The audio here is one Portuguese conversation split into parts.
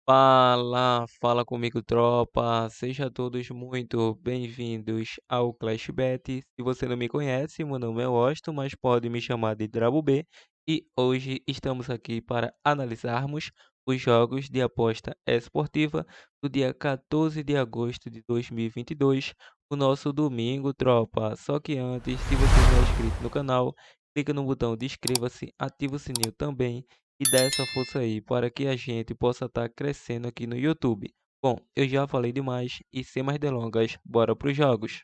Fala comigo, tropa. Sejam todos muito bem-vindos ao Clash Bet. Se você não me conhece, meu nome é Washington, mas pode me chamar de Drabo B. E hoje estamos aqui para analisarmos os jogos de aposta esportiva do dia 14 de agosto de 2022, o nosso domingo, tropa. Só que antes, se você não é inscrito no canal, clica no botão de inscreva-se, ativa o sininho também e dá essa força aí para que a gente possa estar crescendo aqui no YouTube. Bom, eu já falei demais e sem mais delongas, bora para os jogos.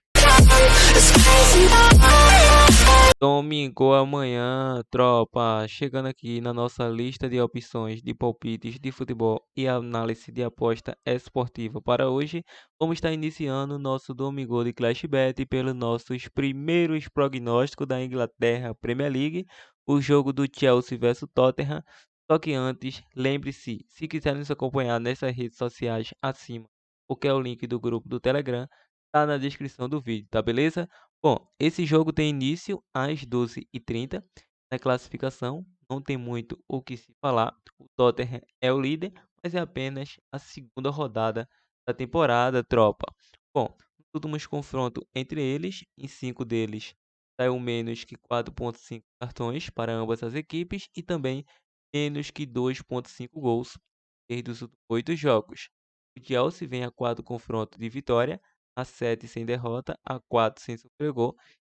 Domingo amanhã, tropa, chegando aqui na nossa lista de opções de palpites de futebol e análise de aposta esportiva para hoje, vamos estar iniciando nosso domingo de Clash Bet pelos nossos primeiros prognósticos da Inglaterra Premier League, o jogo do Chelsea versus Tottenham. Só que antes, lembre-se, se quiser nos acompanhar nessas redes sociais acima, o que é o link do grupo do Telegram, tá na descrição do vídeo, tá beleza? Bom, esse jogo tem início às 12h30 na classificação. Não tem muito o que se falar. O Tottenham é o líder, mas é apenas a segunda rodada da temporada, tropa. Bom, nos últimos confrontos entre eles, em 5 deles saiu menos que 4,5 cartões para ambas as equipes e também menos que 2,5 gols desde os últimos 8 jogos. O Chelsea vem a 4 confrontos de vitória, a 7 sem derrota, a 4 sem sofrer gol.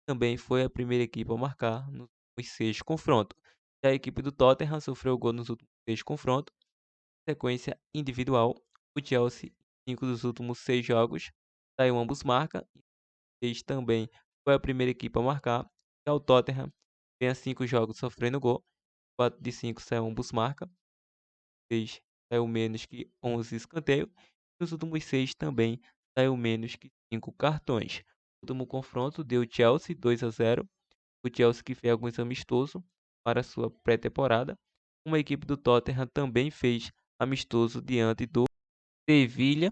Também foi a primeira equipe a marcar nos últimos 6 confrontos. Já a equipe do Tottenham sofreu gol nos últimos 6 confrontos. Sequência individual, o Chelsea, 5 dos últimos 6 jogos, saiu ambos marca. E 6 também foi a primeira equipe a marcar. Já o Tottenham vem a 5 jogos sofrendo gol. 4 de 5 saiu ambos marca. 6 saiu menos que 11 escanteios. Nos últimos 6 também saiu menos que 5 cartões. O último confronto deu Chelsea 2-0. O Chelsea que fez alguns amistosos para sua pré-temporada. Uma equipe do Tottenham também fez amistoso diante do Sevilla,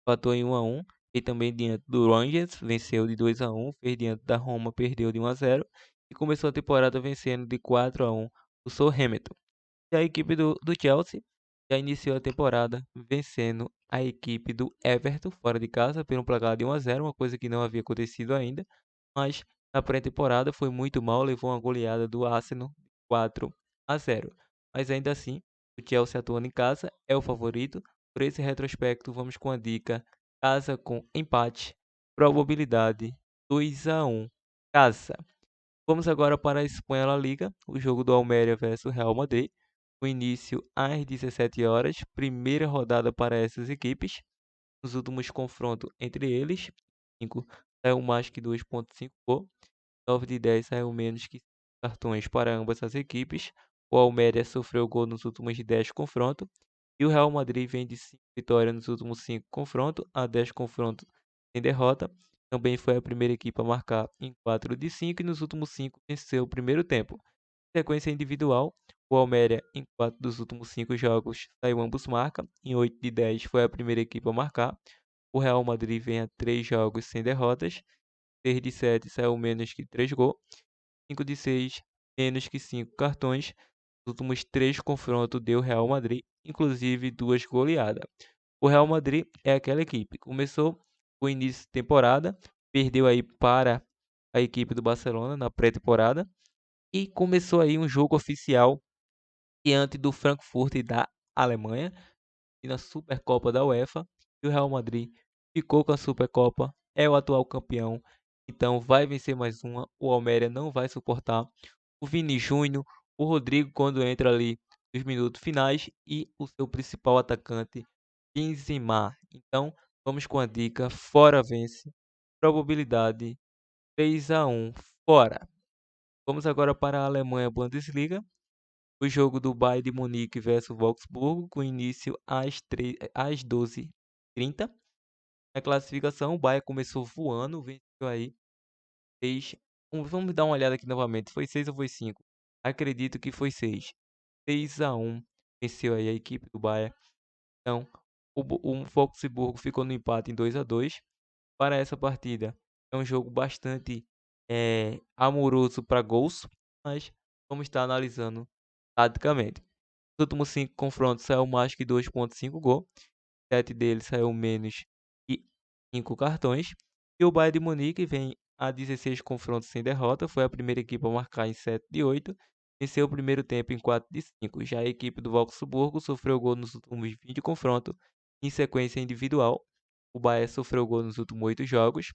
empatou em 1-1. E também diante do Rangers, venceu de 2-1. Fez diante da Roma, perdeu de 1-0. E começou a temporada vencendo de 4-1 o Southampton. E a equipe do Chelsea já iniciou a temporada vencendo a equipe do Everton fora de casa por um placar de 1-0, uma coisa que não havia acontecido ainda. Mas na pré-temporada foi muito mal, levou uma goleada do Arsenal 4-0. Mas ainda assim, o Chelsea atuando em casa é o favorito. Por esse retrospecto, vamos com a dica casa com empate, probabilidade 2-1 casa. Vamos agora para a Espanha La Liga, o jogo do Almeria versus Real Madrid. O início às 17 horas, primeira rodada para essas equipes. Nos últimos confrontos entre eles, 5 saiu mais que 2,5 gol, 9 de 10 saiu menos que 5 cartões para ambas as equipes. O Almeria sofreu gol nos últimos 10 confrontos e o Real Madrid vem de 5 vitórias nos últimos 5 confrontos, a 10 confrontos sem derrota. Também foi a primeira equipe a marcar em 4 de 5 e nos últimos 5 venceu o primeiro tempo. Sequência individual, o Almeria em 4 dos últimos 5 jogos saiu ambos marca, em 8 de 10 foi a primeira equipe a marcar. O Real Madrid vem a 3 jogos sem derrotas, 6 de 7 saiu menos que 3 gols, 5 de 6 menos que 5 cartões. Nos últimos 3 confrontos deu Real Madrid, inclusive 2 goleadas. O Real Madrid é aquela equipe. Começou o início de temporada, perdeu aí para a equipe do Barcelona na pré-temporada e começou aí um jogo oficial diante do Frankfurt da Alemanha e na Supercopa da UEFA. E o Real Madrid ficou com a Supercopa, é o atual campeão, então vai vencer mais uma. O Almeria não vai suportar o Vini Júnior, o Rodrigo quando entra ali nos minutos finais e o seu principal atacante Benzema. Então, vamos com a dica fora vence, probabilidade 3-1 fora. Vamos agora para a Alemanha Bundesliga. O jogo do Bayern de Munique versus Wolfsburgo, com início às 12h30. Na classificação, o Bayern começou voando, venceu aí. Vamos dar uma olhada aqui novamente. Foi 6 ou foi 5? Acredito que foi 6. 6-1 venceu aí a equipe do Bayern. Então, o Wolfsburgo ficou no empate em 2-2. Para essa partida, é um jogo bastante amoroso para gols, mas vamos estar analisando taticamente. Nos últimos 5 confrontos saiu mais que 2,5 gol. 7 deles saiu menos que 5 cartões. E o Bayern de Munique vem a 16 confrontos sem derrota. Foi a primeira equipe a marcar em 7 de 8. Venceu o primeiro tempo em 4 de 5. Já a equipe do Wolfsburgo sofreu gol nos últimos 20 confrontos em sequência individual. O Bayern sofreu gol nos últimos 8 jogos.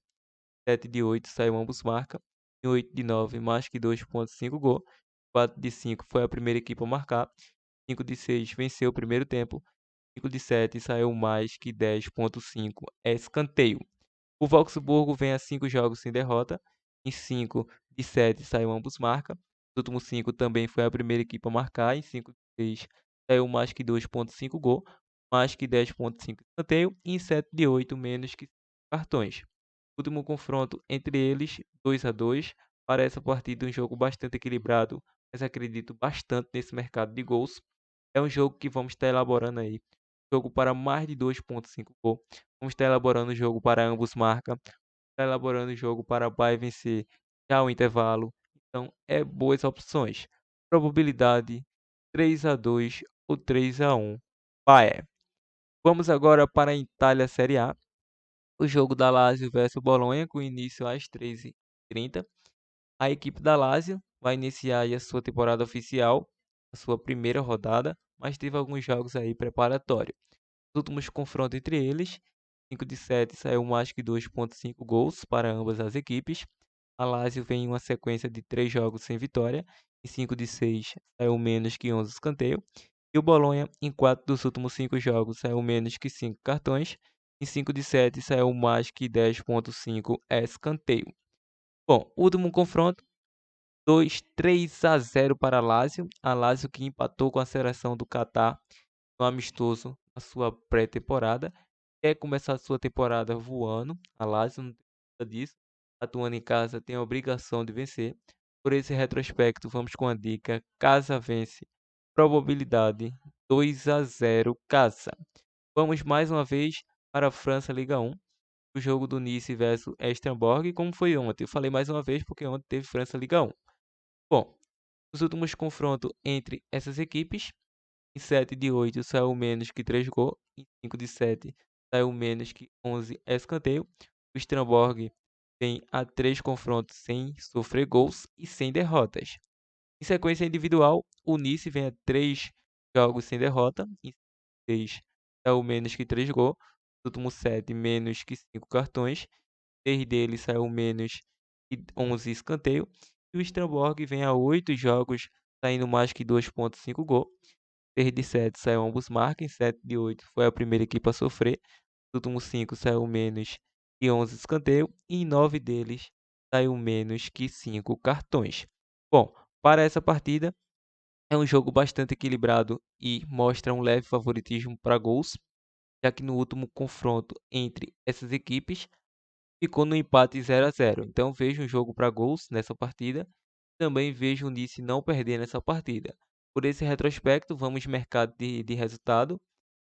7 de 8 saiu ambos marca. Em 8 de 9, mais que 2,5 gol. 4 de 5 foi a primeira equipe a marcar. 5 de 6 venceu o primeiro tempo. 5 de 7 saiu mais que 10,5 escanteio. O Wolfsburgo vem a 5 jogos sem derrota. Em 5 de 7 saiu ambos marca. Nos últimos 5 também foi a primeira equipe a marcar. Em 5 de 6 saiu mais que 2,5 gol. Mais que 10,5 escanteio. E em 7 de 8 menos que 5 cartões. Último confronto entre eles, 2-2. Para essa partida, um jogo bastante equilibrado, mas acredito bastante nesse mercado de gols. É um jogo que vamos estar elaborando aí. Jogo para mais de 2,5 gols. Vamos estar elaborando o jogo para ambos marca. Está elaborando o jogo para Bayern vencer já o intervalo. Então, é boas opções. Probabilidade 3-2 ou 3-1. Bayern. Vamos agora para a Itália Série A. O jogo da Lazio versus Bolonha, com início às 13h30. A equipe da Lazio vai iniciar aí a sua temporada oficial, a sua primeira rodada, mas teve alguns jogos aí preparatórios. Os últimos confrontos entre eles, 5 de 7 saiu mais que 2,5 gols para ambas as equipes. A Lazio vem em uma sequência de 3 jogos sem vitória, em 5 de 6 saiu menos que 11 escanteios. E o Bolonha, em 4 dos últimos 5 jogos, saiu menos que 5 cartões. Em 5 de 7 saiu mais que 10,5 escanteio. Bom, último confronto, 3-0 para a Lazio. A Lazio que empatou com a seleção do Catar no amistoso na sua pré-temporada. Quer começar a sua temporada voando. A Lazio não tem nada disso. Atuando em casa tem a obrigação de vencer. Por esse retrospecto, vamos com a dica Casa vence. Probabilidade 2-0 Casa. Vamos mais uma vez para a França Liga 1. O jogo do Nice versus Estrasburgo, como foi ontem. Eu falei mais uma vez porque ontem teve França Liga 1. Bom, os últimos confrontos entre essas equipes, em 7 de 8 saiu menos que 3 gols, em 5 de 7 saiu menos que 11 escanteio. O Estrasburgo tem a 3 confrontos sem sofrer gols e sem derrotas. Em sequência individual, o Nice vem a 3 jogos sem derrota, em 6 saiu menos que 3 gols, nos últimos 7 menos que 5 cartões. 6 deles saiu menos que 11 escanteio. E o Strasbourg vem a 8 jogos, saindo mais que 2,5 gol. 6 de 7 saiu ambos marcas, 7 de 8 foi a primeira equipe a sofrer. Nos últimos 5 saiu menos que 11 escanteio. E em 9 deles saiu menos que 5 cartões. Bom, para essa partida, é um jogo bastante equilibrado e mostra um leve favoritismo para gols, já que no último confronto entre essas equipes, ficou no empate 0-0. Então vejo um jogo para gols nessa partida. Também vejo o Nice não perder nessa partida. Por esse retrospecto, vamos mercado de resultado.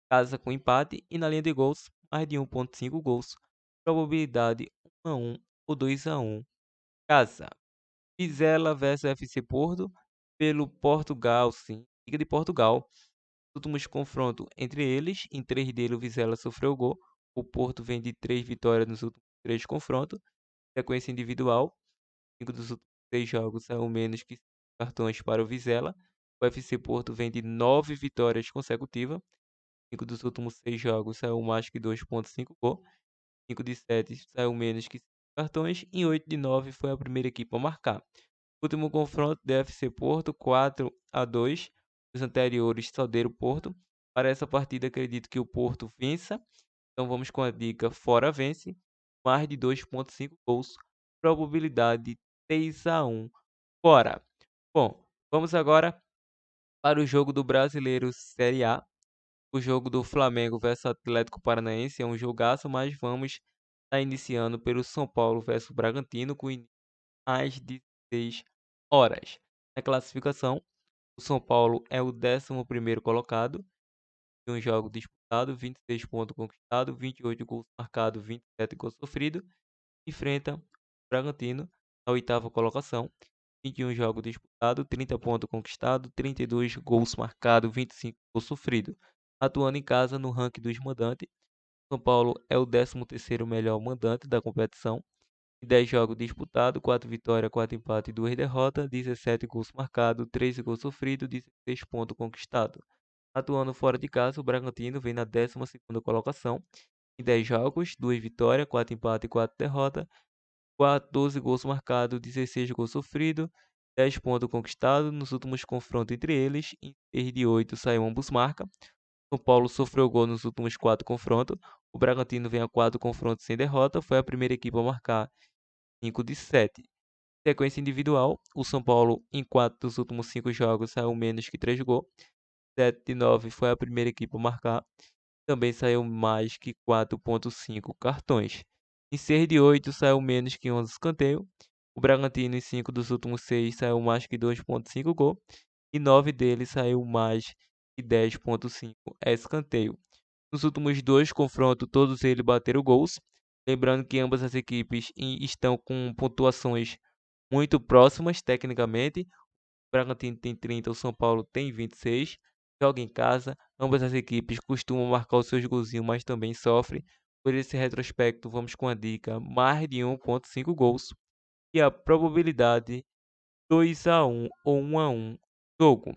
Casa com empate e na linha de gols, mais de 1,5 gols. Probabilidade 1-1 ou 2-1. Casa. Vizela versus FC Porto. Pelo Portugal, sim. Liga de Portugal. Últimos confrontos entre eles. Em 3 deles o Vizela sofreu gol. O Porto vem de 3 vitórias nos últimos 3 confrontos. Sequência individual, 5 dos últimos 6 jogos são menos que 5 cartões para o Vizela. O FC Porto vem de 9 vitórias consecutivas. 5 dos últimos 6 jogos saiu mais que 2,5 gol. 5 de 7 saiu menos que 5 cartões. Em 8 de 9 foi a primeira equipe a marcar. Último confronto do FC Porto, 4-2. Os anteriores só deram Porto. Para essa partida acredito que o Porto vença. Então vamos com a dica fora vence. Mais de 2,5 gols. Probabilidade 3-1 fora. Bom, vamos agora para o jogo do Brasileiro Série A. O jogo do Flamengo versus Atlético Paranaense é um jogaço, mas vamos estar iniciando pelo São Paulo versus Bragantino com início às 16 horas. Na classificação, o São Paulo é o 11º colocado, em um jogo disputado, 26 pontos conquistados, 28 gols marcados, 27 gols sofridos. Enfrenta o Bragantino na 8ª colocação, 21 jogos disputados, 30 pontos conquistados, 32 gols marcados, 25 gols sofridos. Atuando em casa no ranking dos mandantes, São Paulo é o 13º melhor mandante da competição. Em 10 jogos disputados, 4 vitórias, 4 empates e 2 derrotas, 17 gols marcados, 13 gols sofridos, 16 pontos conquistados. Atuando fora de casa, o Bragantino vem na 12ª colocação. Em 10 jogos, 2 vitórias, 4 empates e 4 derrotas, 12 gols marcados, 16 gols sofridos, 10 pontos conquistados nos últimos confrontos entre eles. Em 6 de 8 saiu ambos marca. São Paulo sofreu gol nos últimos 4 confrontos. O Bragantino vem a 4 confrontos sem derrota. Foi a primeira equipe a marcar 5 de 7. Sequência individual, o São Paulo em 4 dos últimos 5 jogos saiu menos que 3 gols. 7 de 9 foi a primeira equipe a marcar. Também saiu mais que 4,5 cartões. Em 6 de 8 saiu menos que 11 escanteios. O Bragantino em 5 dos últimos 6 saiu mais que 2,5 gol. E 9 deles saiu mais que 10,5 escanteio. Nos últimos 2 confrontos, todos eles bateram gols. Lembrando que ambas as equipes estão com pontuações muito próximas tecnicamente. O Bragantino tem 30, o São Paulo tem 26. Joga em casa, ambas as equipes costumam marcar os seus golzinhos, mas também sofrem. Por esse retrospecto, vamos com a dica mais de 1,5 gols e a probabilidade 2-1 ou 1-1 jogo.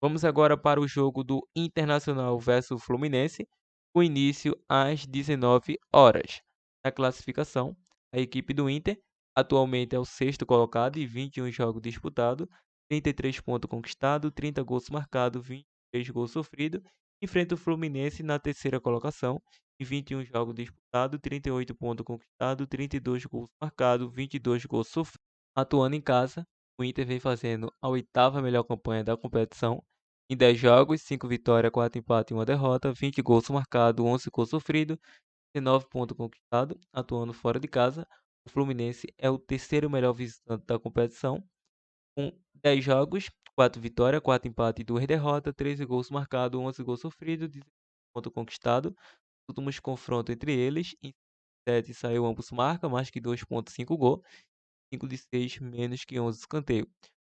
Vamos agora para o jogo do Internacional versus Fluminense, com início às 19 horas. Na classificação, a equipe do Inter atualmente é o sexto colocado e 21 jogos disputados, 33 pontos conquistados, 30 gols marcados, 23 gols sofridos. Enfrenta o Fluminense na terceira colocação e 21 jogos disputados, 38 pontos conquistados, 32 gols marcados, 22 gols sofridos. Atuando em casa, o Inter vem fazendo a oitava melhor campanha da competição. Em 10 jogos, 5 vitórias, 4 empates e 1 derrota, 20 gols marcados, 11 gols sofridos, 19 pontos conquistados. Atuando fora de casa, o Fluminense é o terceiro melhor visitante da competição. Com 10 jogos, 4 vitórias, 4 empates e 2 derrotas, 13 gols marcados, 11 gols sofridos, 19 pontos conquistados. Os últimos confrontos entre eles, em 7 saiu ambos marca, mais que 2,5 gols, 5 de 6 menos que 11 escanteio.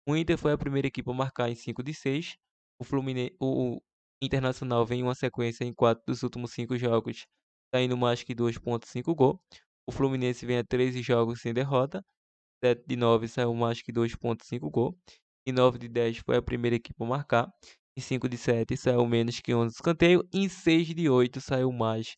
O Inter foi a primeira equipe a marcar em 5 de 6. O Internacional vem em uma sequência em 4 dos últimos 5 jogos, saindo mais que 2,5 gol. O Fluminense vem a 13 jogos sem derrota. 7 de 9 saiu mais que 2,5 gol. Em 9 de 10 foi a primeira equipe a marcar. Em 5 de 7 saiu menos que 11 escanteio. Em 6 de 8 saiu mais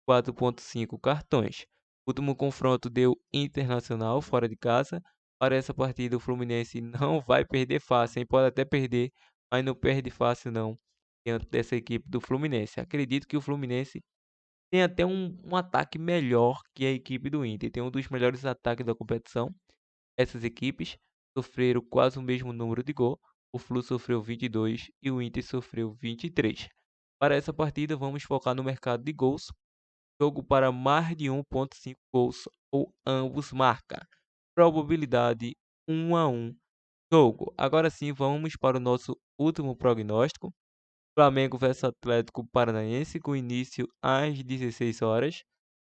4,5 cartões. O último confronto deu Internacional fora de casa. Para essa partida o Fluminense não vai perder fácil, hein? Pode até perder, mas não perde fácil não, diante dessa equipe do Fluminense. Acredito que o Fluminense tem até um ataque melhor que a equipe do Inter. Tem um dos melhores ataques da competição. Essas equipes sofreram quase o mesmo número de gols. O Flu sofreu 22 e o Inter sofreu 23. Para essa partida, vamos focar no mercado de gols. Jogo para mais de 1,5 gols ou ambos marca. Probabilidade 1-1 jogo. Agora sim, vamos para o nosso último prognóstico. Flamengo versus Atlético Paranaense, com início às 16 horas.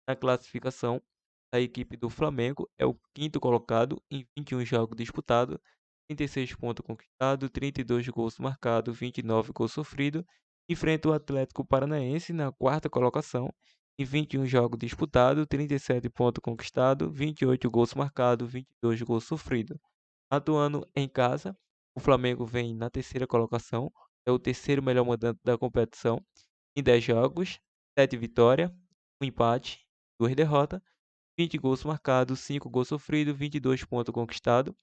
Na classificação, a equipe do Flamengo é o quinto colocado em 21 jogos disputados, 36 pontos conquistados, 32 gols marcados, 29 gols sofridos. Enfrenta o Atlético Paranaense na quarta colocação, em 21 jogos disputados, 37 pontos conquistados, 28 gols marcados, 22 gols sofridos. Atuando em casa, o Flamengo vem na terceira colocação, é o terceiro melhor mandante da competição. Em 10 jogos, 7 vitórias, 1 empate, 2 derrotas, 20 gols marcados, 5 gols sofridos, 22 pontos conquistados.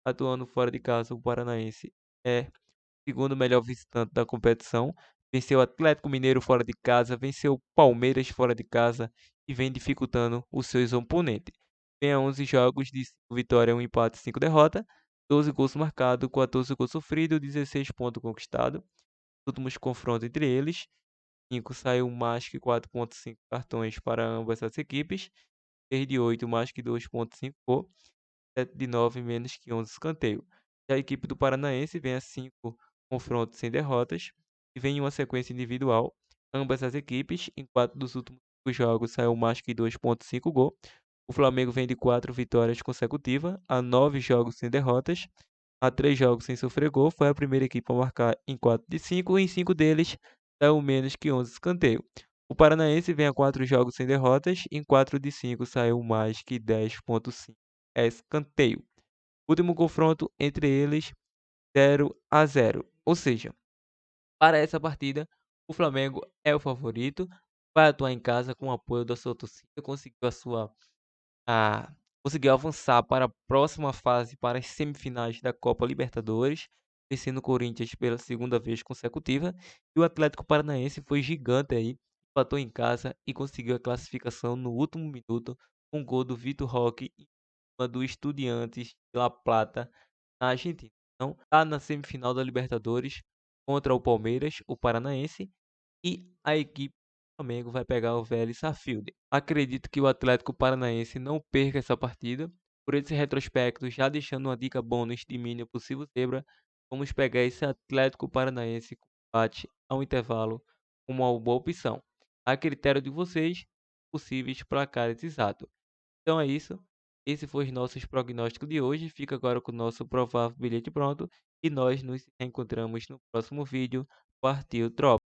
Atuando fora de casa, o Paranaense é o segundo melhor visitante da competição. Venceu o Atlético Mineiro fora de casa, venceu o Palmeiras fora de casa e vem dificultando os seus oponentes. Vem a 11 jogos de 5 vitórias, 1 empate e 5 derrotas, 12 gols marcados, 14 gols sofridos, 16 pontos conquistados. Últimos confrontos entre eles, 5 saiu mais que 4,5 cartões para ambas as equipes, 6 de 8 mais que 2,5 gol, 7 de 9 menos que 11 escanteio. Já a equipe do Paranaense vem a 5 confrontos sem derrotas e vem em uma sequência individual. Ambas as equipes, em 4 dos últimos 5 jogos, saiu mais que 2,5 gol. O Flamengo vem de 4 vitórias consecutivas a 9 jogos sem derrotas. a 3 jogos sem sofrer gol, foi a primeira equipe a marcar em 4 de 5 e em 5 deles saiu menos que 11 escanteio. O Paranaense vem a 4 jogos sem derrotas, em 4 de 5 saiu mais que 10,5 escanteio. Último confronto entre eles 0-0. Ou seja, para essa partida, o Flamengo é o favorito, vai atuar em casa com o apoio da sua torcida, a conseguiu avançar para a próxima fase, para as semifinais da Copa Libertadores, vencendo o Corinthians pela segunda vez consecutiva. E o Atlético Paranaense foi gigante aí, empatou em casa e conseguiu a classificação no último minuto, com um gol do Vitor Roque em cima do Estudiantes de La Plata, na Argentina. Então, está na semifinal da Libertadores contra o Palmeiras, o Paranaense, e a equipe do Flamengo vai pegar o Vélez Sarsfield. Acredito que o Atlético Paranaense não perca essa partida. Por esse retrospecto, já deixando uma dica bônus de minha possível zebra, vamos pegar esse Atlético Paranaense com empate ao intervalo como uma boa opção. A critério de vocês, possíveis placares exatos. Então é isso. Esse foi os nossos prognósticos de hoje. Fica agora com o nosso provável bilhete pronto. E nós nos encontramos no próximo vídeo. Partiu, tropa!